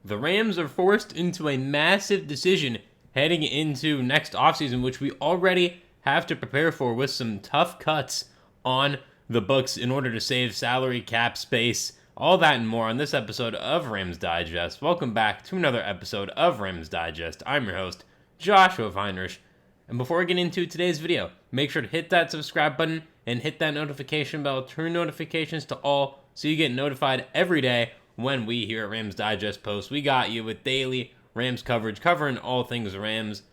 the Rams are forced into a massive decision heading into next offseason, which we already have to prepare for with some tough cuts on the books in order to save salary cap space. All that and more on this episode of Rams Digest. Welcome back to another episode of Rams Digest. I'm your host, Joshua Finehirsh. And before we get into today's video, make sure to hit that subscribe button and hit that notification bell. Turn notifications to all so you get notified every day when we here at Rams Digest post. We got you with daily Rams coverage covering all things Rams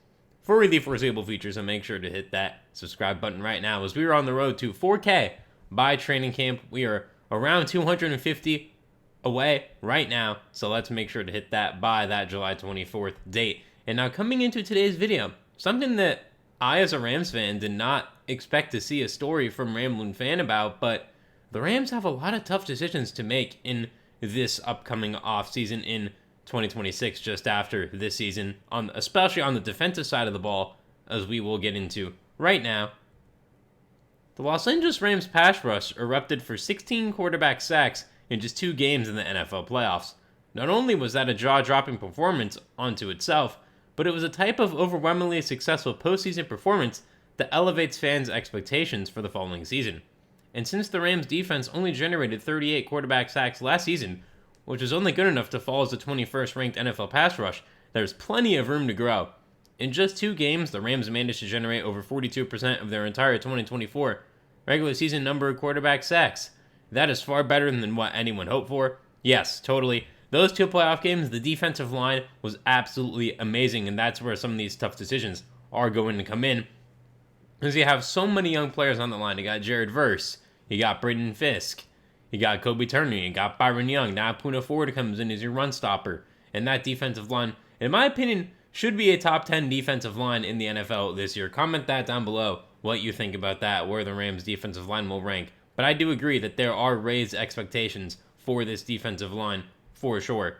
for the foreseeable future. So make sure to hit that subscribe button right now as we are on the road to 4K by training camp. We are around 250 away right now. So let's make sure to hit that by that July 24th date. And now coming into today's video, something that I as a Rams fan did not expect to see a story from Ramblin' Fan about, but the Rams have a lot of tough decisions to make in this upcoming offseason in 2026, just after this season, especially on the defensive side of the ball, as we will get into right now. The Los Angeles Rams pass rush erupted for 16 quarterback sacks in just 2 games in the NFL playoffs. Not only was that a jaw-dropping performance unto itself, but it was a type of overwhelmingly successful postseason performance that elevates fans' expectations for the following season. And since the Rams defense only generated 38 quarterback sacks last season, which is only good enough to fall as the 21st ranked NFL pass rush, there's plenty of room to grow. In just 2 games, the Rams managed to generate over 42% of their entire 2024 regular season number of quarterback sacks. That is far better than what anyone hoped for. Yes, totally. Those 2 playoff games, the defensive line was absolutely amazing, and that's where some of these tough decisions are going to come in. Because you have so many young players on the line. You got Jared Verse, you got Braden Fisk, you got Kobe Turner, you got Byron Young. Now Puka Nacua comes in as your run stopper. And that defensive line, in my opinion, should be a top 10 defensive line in the NFL this year. Comment that down below what you think about that, where the Rams defensive line will rank. But I do agree that there are raised expectations for this defensive line for sure.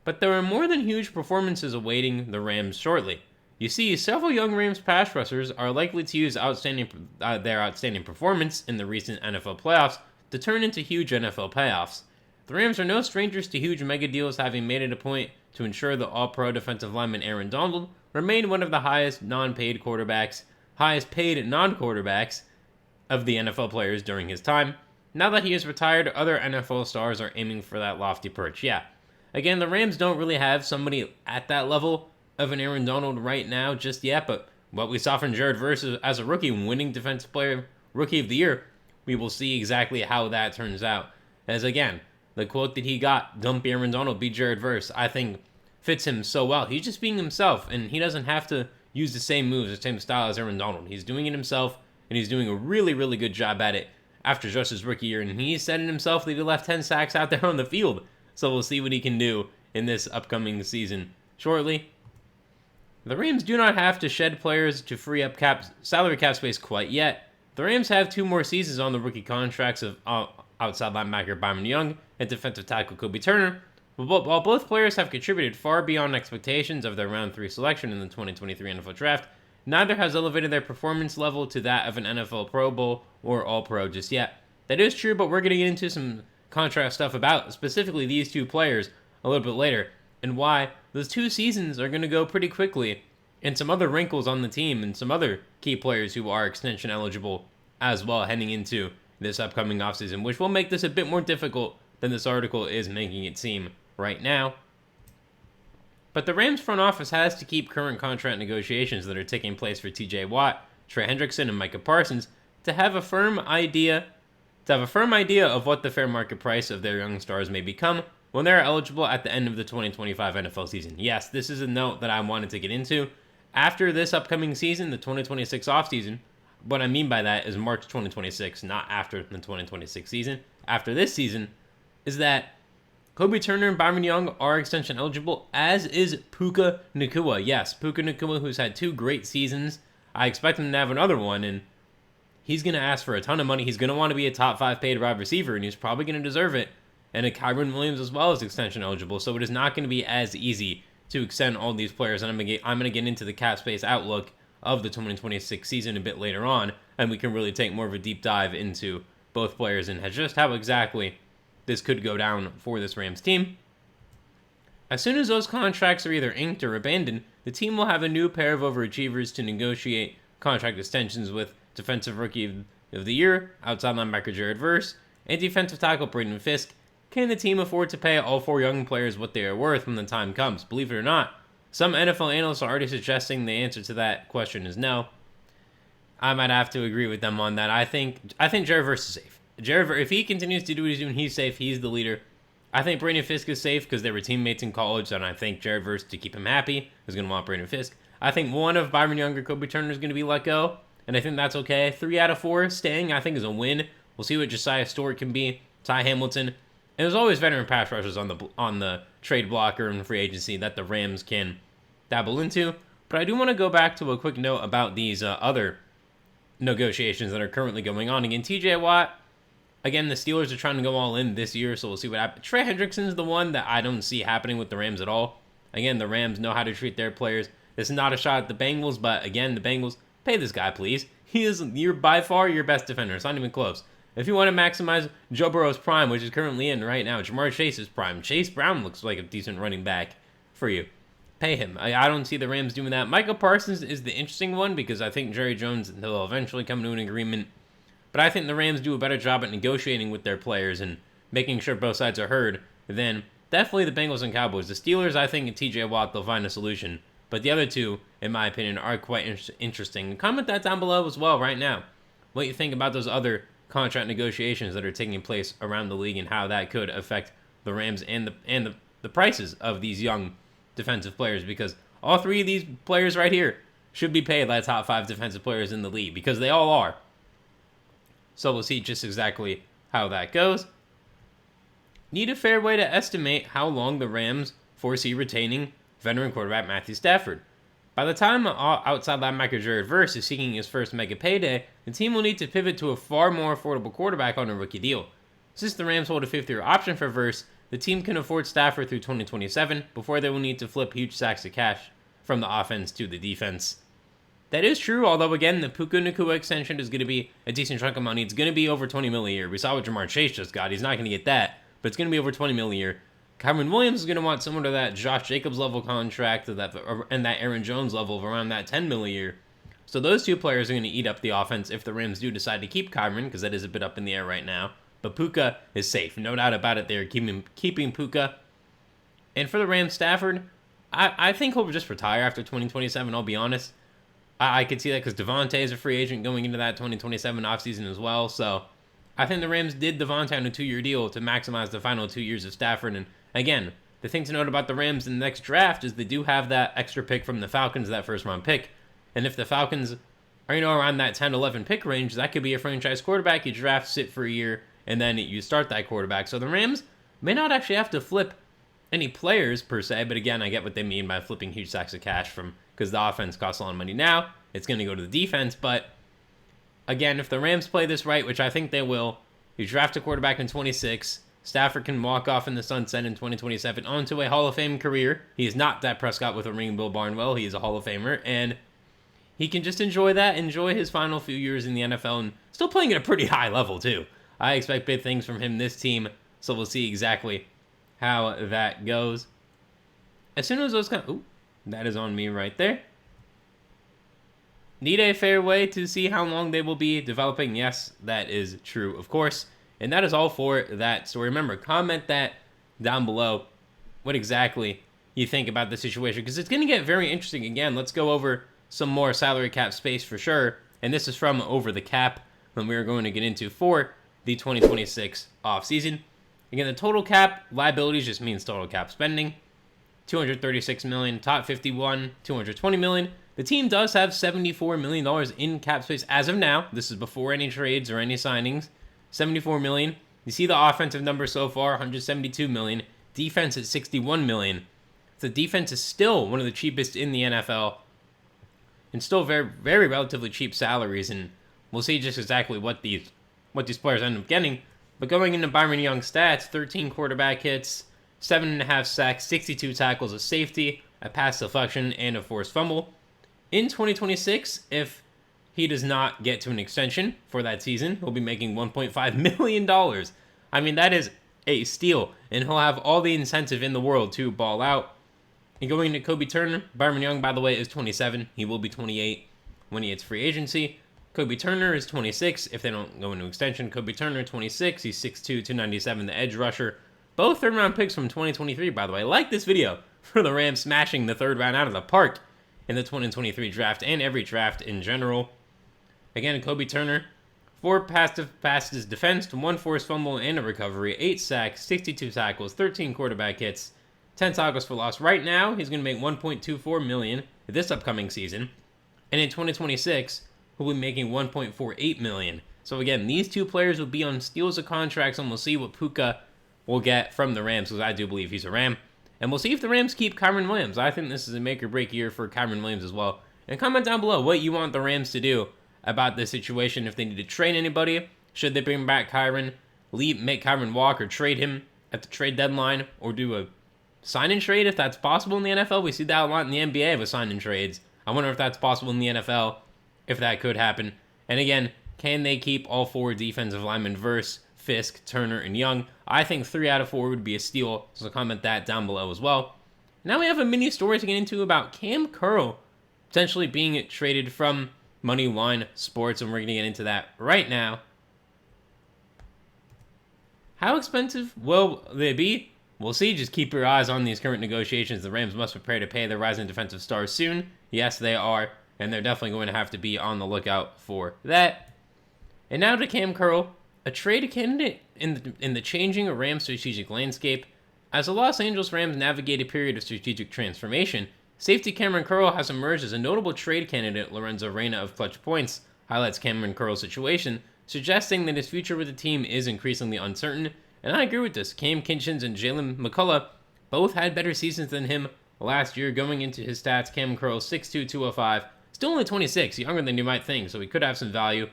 But there are more than huge performances awaiting the Rams shortly. You see, several young Rams pass rushers are likely to use their outstanding performance in the recent NFL playoffs to turn into huge NFL payoffs. The Rams are no strangers to huge mega deals, having made it a point to ensure the all-pro defensive lineman Aaron Donald remained one of the highest paid non-quarterbacks of the NFL players during his time. Now that he is retired, other NFL stars are aiming for that lofty perch. Yeah, again, the Rams don't really have somebody at that level of an Aaron Donald right now just yet, but what we saw from Jared Verse as a rookie, winning Defensive Player Rookie of the Year, we will see exactly how that turns out. As again, the quote that he got, "Don't be Aaron Donald, be Jared Verse," I think fits him so well. He's just being himself, and he doesn't have to use the same moves, the same style as Aaron Donald. He's doing it himself, and he's doing a really, really good job at it after just his rookie year, and he said it himself that he left 10 sacks out there on the field. So we'll see what he can do in this upcoming season shortly. The Rams do not have to shed players to free up salary cap space quite yet. The Rams have 2 more seasons on the rookie contracts of outside linebacker Byron Young and defensive tackle Kobe Turner. While both players have contributed far beyond expectations of their round 3 selection in the 2023 NFL Draft, neither has elevated their performance level to that of an NFL Pro Bowl or All-Pro just yet. That is true, but we're going to get into some contrast stuff about specifically these 2 players a little bit later, and why those 2 seasons are going to go pretty quickly, and some other wrinkles on the team, and some other key players who are extension eligible as well heading into this upcoming offseason, which will make this a bit more difficult than this article is making it seem right now. But the Rams front office has to keep current contract negotiations that are taking place for TJ Watt, Trey Hendrickson, and Micah Parsons to have a firm idea of what the fair market price of their young stars may become when they're eligible at the end of the 2025 NFL season. Yes, this is a note that I wanted to get into. After this upcoming season, the 2026 offseason, what I mean by that is March 2026, not after the 2026 season. After this season, is that Kobe Turner and Byron Young are extension eligible, as is Puka Nacua. Yes, Puka Nacua, who's had 2 great seasons. I expect him to have another one, and he's going to ask for a ton of money. He's going to want to be a top 5 paid wide receiver, and he's probably going to deserve it. And a Kyren Williams as well is extension eligible, so it is not going to be as easy to extend all these players. And I'm going to get into the cap space outlook of the 2026 season a bit later on, and we can really take more of a deep dive into both players and just how exactly this could go down for this Rams team. As soon as those contracts are either inked or abandoned, the team will have a new pair of overachievers to negotiate contract extensions with Defensive Rookie of the Year, outside linebacker Jared Verse, and defensive tackle Braden Fisk. Can the team afford to pay all 4 young players what they are worth when the time comes? Believe it or not, some NFL analysts are already suggesting the answer to that question is no. I might have to agree with them on that. I think Jared Verse is safe. If he continues to do what he's doing, he's safe. He's the leader. I think Braden Fisk is safe because they were teammates in college, and I think Jared Verse, to keep him happy, is going to want Braden Fisk. I think one of Byron Young or Kobe Turner is going to be let go, and I think that's okay. 3 out of 4 staying, I think, is a win. We'll see what Josiah Stewart can be, Ty Hamilton. And there's always veteran pass rushers on the trade blocker and free agency that the Rams can dabble into. But I do want to go back to a quick note about these other negotiations that are currently going on. Again, TJ Watt. Again, the Steelers are trying to go all in this year, so we'll see what happens. Trey Hendrickson's the one that I don't see happening with the Rams at all. Again, the Rams know how to treat their players. This is not a shot at the Bengals, but again, the Bengals, pay this guy, please. He is by far your best defender. It's not even close. If you want to maximize Joe Burrow's prime, which is currently in right now, Jamar Chase's prime. Chase Brown looks like a decent running back for you. Pay him. I don't see the Rams doing that. Michael Parsons is the interesting one because I think Jerry Jones, they'll eventually come to an agreement. But I think the Rams do a better job at negotiating with their players and making sure both sides are heard than definitely the Bengals and Cowboys. The Steelers, I think, and TJ Watt, they'll find a solution. But the other two, in my opinion, are quite interesting. Comment that down below as well right now. What you think about those other contract negotiations that are taking place around the league and how that could affect the Rams and the prices of these young defensive players. Because all 3 of these players right here should be paid like top 5 defensive players in the league. Because they all are. So we'll see just exactly how that goes. Need a fair way to estimate how long the Rams foresee retaining veteran quarterback Matthew Stafford. By the time outside linebacker Jared Verse is seeking his first mega payday, the team will need to pivot to a far more affordable quarterback on a rookie deal. Since the Rams hold a 5th-year option for Verse, the team can afford Stafford through 2027 before they will need to flip huge sacks of cash from the offense to the defense. That is true, although again, the Puka Nacua extension is going to be a decent chunk of money. It's going to be over $20 million a year. We saw what Jamar Chase just got. He's not going to get that, but it's going to be over $20 million a year. Kyren Williams is going to want similar to that Josh Jacobs level contract and that Aaron Jones level of around that $10 million a year. So those 2 players are going to eat up the offense if the Rams do decide to keep Kyren, because that is a bit up in the air right now. But Puka is safe. No doubt about it. They're keeping Puka. And for the Rams, Stafford, I think he'll just retire after 2027, I'll be honest. I could see that because Devontae is a free agent going into that 2027 offseason as well. So I think the Rams did Devontae on a 2-year deal to maximize the final 2 years of Stafford. And again, the thing to note about the Rams in the next draft is they do have that extra pick from the Falcons, that first-round pick. And if the Falcons are, around that 10-11 pick range, that could be a franchise quarterback. You draft, sit for a year, and then you start that quarterback. So the Rams may not actually have to flip any players per se, but again, I get what they mean by flipping huge sacks of cash because the offense costs a lot of money now. It's going to go to the defense, but again, if the Rams play this right, which I think they will, you draft a quarterback in 26, Stafford can walk off in the sunset in 2027 onto a Hall of Fame career. He is not Dak Prescott with a ring, Bill Barnwell. He is a Hall of Famer, and he can just enjoy his final few years in the NFL, and still playing at a pretty high level, too. I expect big things from him this team, so we'll see exactly how that goes. As soon as those that is on me right there. Need a fair way to see how long they will be developing. Yes, that is true, of course. And that is all for that story. Remember, comment that down below what exactly you think about the situation, because it's going to get very interesting. Again, let's go over some more salary cap space for sure. And this is from Over the Cap, when we are going to get into for the 2026 offseason. Again, the total cap liabilities just means total cap spending. $236 million, top 51, $220 million. The team does have $74 million in cap space as of now. This is before any trades or any signings. $74 million. You see the offensive numbers so far, $172 million. Defense at $61 million. The defense is still one of the cheapest in the NFL. And still very, very relatively cheap salaries. And we'll see just exactly what these players end up getting. But going into Byron Young's stats, 13 quarterback hits, 7.5 sacks, 62 tackles, a safety, a pass deflection, and a forced fumble. In 2026, if he does not get to an extension for that season, he'll be making $1.5 million. I mean, that is a steal, and he'll have all the incentive in the world to ball out. And going into Kobe Turner, Byron Young, by the way, is 27. He will be 28 when he hits free agency. Kobe Turner is 26 if they don't go into extension. Kobe Turner, 26. He's 6'2", 297, the edge rusher. Both third-round picks from 2023, by the way. Like this video for the Rams smashing the third round out of the park in the 2023 draft and every draft in general. Again, Kobe Turner, 4 passive passes defensed, 1 forced fumble and a recovery, 8 sacks, 62 tackles, 13 quarterback hits, 10 tackles for loss. Right now, he's going to make $1.24 million this upcoming season. And in 2026, he'll be making $1.48 million. So again, these two players will be on steals of contracts, and we'll see what Puka will get from the Rams, because I do believe he's a Ram. And we'll see if the Rams keep Kyren Williams. I think this is a make-or-break year for Kyren Williams as well. And comment down below what you want the Rams to do about this situation. If they need to trade anybody, should they bring back Kyren, make Kyren walk, or trade him at the trade deadline, or do a sign-and trade if that's possible in the NFL. We see that a lot in the NBA with sign-and trades. I wonder if that's possible in the NFL, if that could happen. And again, can they keep all 4 defensive linemen versus Fisk, Turner, and Young? I think 3 out of 4 would be a steal, so comment that down below as well. Now we have a mini story to get into about Cam Curl potentially being traded from Moneyline Sports, and we're going to get into that right now. How expensive will they be? We'll see. Just keep your eyes on these current negotiations. The Rams must prepare to pay their rising defensive stars soon. Yes, they are, and they're definitely going to have to be on the lookout for that. And now to Cam Curl, a trade candidate in the changing Rams strategic landscape. As the Los Angeles Rams navigate a period of strategic transformation, safety Cameron Curl has emerged as a notable trade candidate. Lorenzo Reyna of Clutch Points highlights Cameron Curl's situation, suggesting that his future with the team is increasingly uncertain. And I agree with this. Cam Kinchins and Jalen McCullough both had better seasons than him last year. Going into his stats, Cam Curl 6'2", 205, still only 26, younger than you might think, so he could have some value.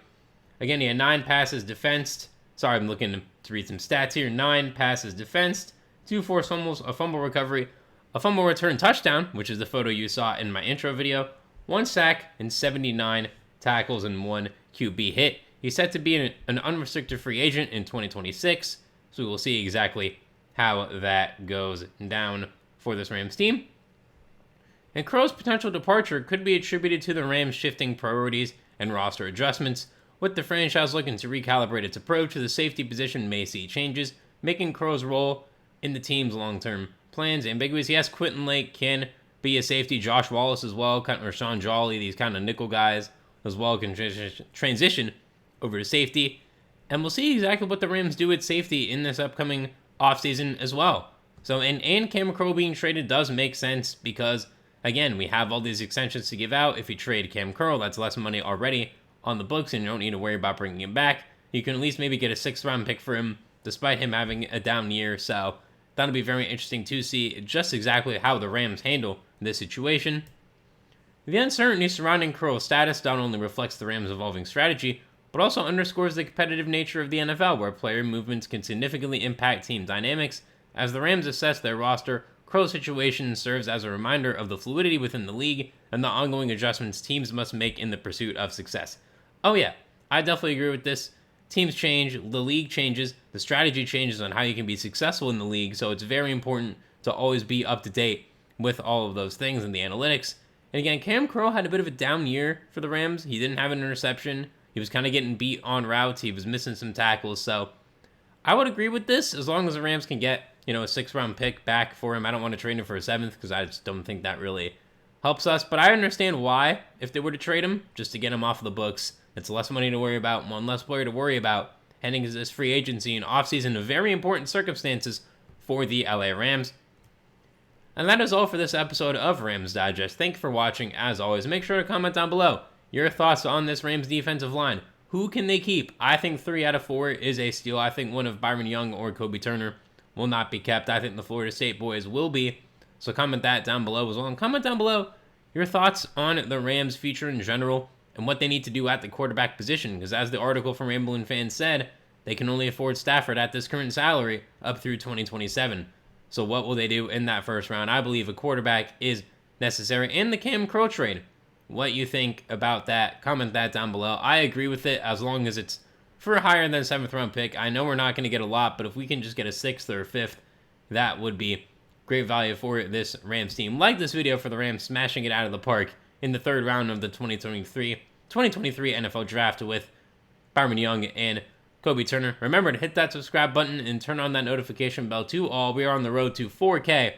Again, he had 9 passes defensed. Sorry, I'm looking to read some stats here. 9 passes defensed, 2 forced fumbles, a fumble recovery, a fumble return touchdown, which is the photo you saw in my intro video, 1 sack, and 79 tackles and 1 QB hit. He's set to be an unrestricted free agent in 2026, so we will see exactly how that goes down for this Rams team. And Curl's potential departure could be attributed to the Rams' shifting priorities and roster adjustments. With the franchise looking to recalibrate its approach, the safety position may see changes, making Curl's role in the team's long-term plans ambiguous. Yes, Quentin Lake can be a safety. Josh Wallace as well, or Sean Jolly, these kind of nickel guys as well, can transition over to safety. And we'll see exactly what the Rams do at safety in this upcoming offseason as well. So, and Cameron Curl being traded does make sense because, again, we have all these extensions to give out. If you trade Cam Curl, that's less money already on the books, and you don't need to worry about bringing him back. You can at least maybe get a 6th-round pick for him, despite him having a down year. So that'll be very interesting to see just exactly how the Rams handle this situation. The uncertainty surrounding Curl's status not only reflects the Rams' evolving strategy, but also underscores the competitive nature of the NFL, where player movements can significantly impact team dynamics. As the Rams assess their roster, Curl's situation serves as a reminder of the fluidity within the league and the ongoing adjustments teams must make in the pursuit of success. Oh yeah, I definitely agree with this. Teams change, the league changes, the strategy changes on how you can be successful in the league, so it's very important to always be up to date with all of those things and the analytics. And again, Cam Curl had a bit of a down year for the Rams. He didn't have an interception. He was kind of getting beat on routes. He was missing some tackles, so I would agree with this as long as the Rams can get, a 6th-round pick back for him. I don't want to trade him for a 7th because I just don't think that really helps us, but I understand why, if they were to trade him, just to get him off the books. It's less money to worry about, one less player to worry about, heading into this free agency and offseason of very important circumstances for the LA Rams. And that is all for this episode of Rams Digest. Thank you for watching. As always, make sure to comment down below your thoughts on this Rams defensive line. Who can they keep? I think 3 out of 4 is a steal. I think one of Byron Young or Kobe Turner will not be kept. I think the Florida State boys will be. So comment that down below as well. And comment down below your thoughts on the Rams' future in general and what they need to do at the quarterback position. Because as the article from Ramblin' Fans said, they can only afford Stafford at this current salary up through 2027. So what will they do in that first round? I believe a quarterback is necessary. And the Cam Curl trade. What you think about that? Comment that down below. I agree with it as long as it's for a higher than 7th round pick. I know we're not going to get a lot, but if we can just get a 6th or a 5th, that would be great value for this Rams team. Like this video for the Rams smashing it out of the park in the 3rd round of the 2023 NFL Draft with Byron Young and Kobe Turner. Remember to hit that subscribe button and turn on that notification bell to all. We are on the road to 4K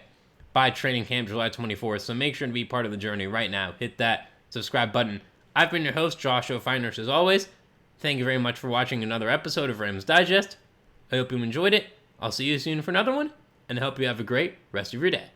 by training camp July 24th, so make sure to be part of the journey right now. Hit that subscribe button. I've been your host, Joshua Finehirsh, as always. Thank you very much for watching another episode of Rams Digest. I hope you enjoyed it. I'll see you soon for another one, and I hope you have a great rest of your day.